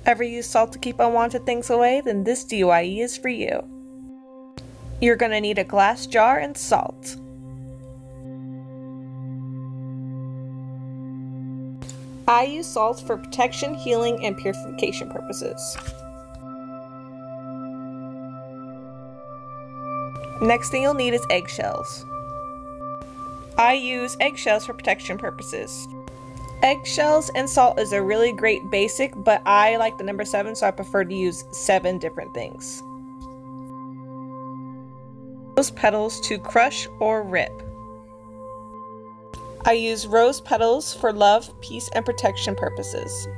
Ever use salt to keep unwanted things away? Then this DIY is for you. You're going to need a glass jar and salt. I use salt for protection, healing, and purification purposes. Next thing you'll need is eggshells. I use eggshells for protection purposes. Eggshells and salt is a really great basic, but I like the number 7, so I prefer to use 7 different things. Rose petals to crush or rip. I use rose petals for love, peace, and protection purposes.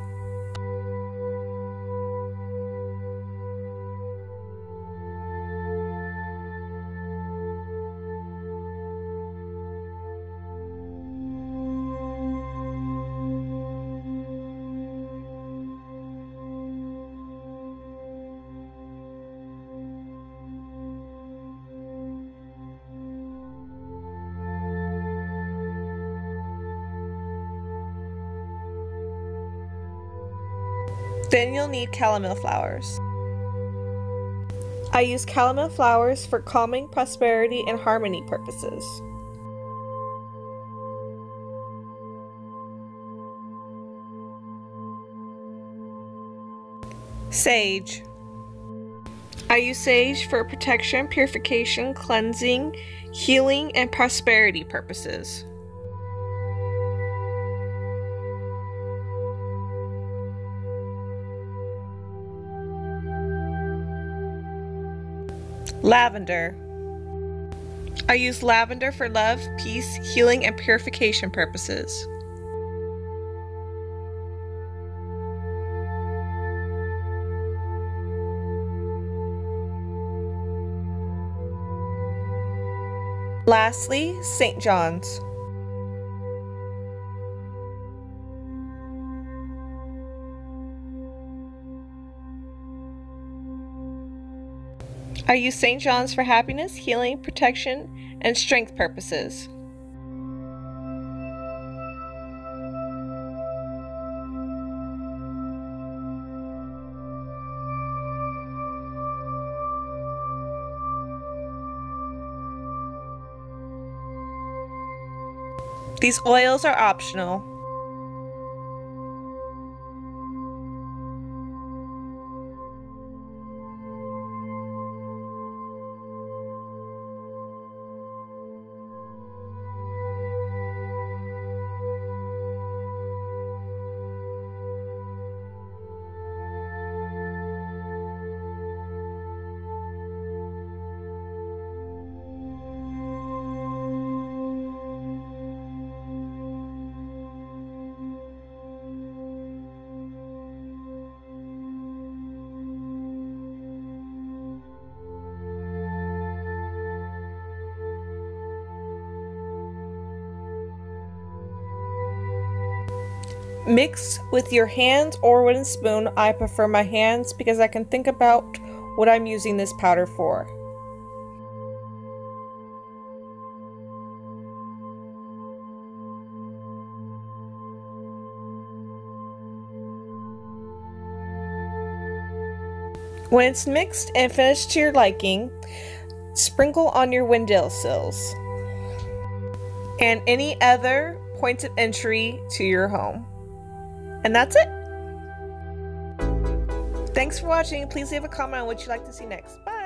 Then you'll need chamomile flowers. I use chamomile flowers for calming, prosperity, and harmony purposes. Sage. I use sage for protection, purification, cleansing, healing, and prosperity purposes. Lavender. I use lavender for love, peace, healing, and purification purposes. Lastly, St. John's. I use St. John's for happiness, healing, protection, and strength purposes. These oils are optional. Mix with your hands or wooden spoon. I prefer my hands because I can think about what I'm using this powder for. When it's mixed and finished to your liking, sprinkle on your windowsills and any other points of entry to your home. And that's it. Thanks for watching. Please leave a comment on what you'd like to see next. Bye.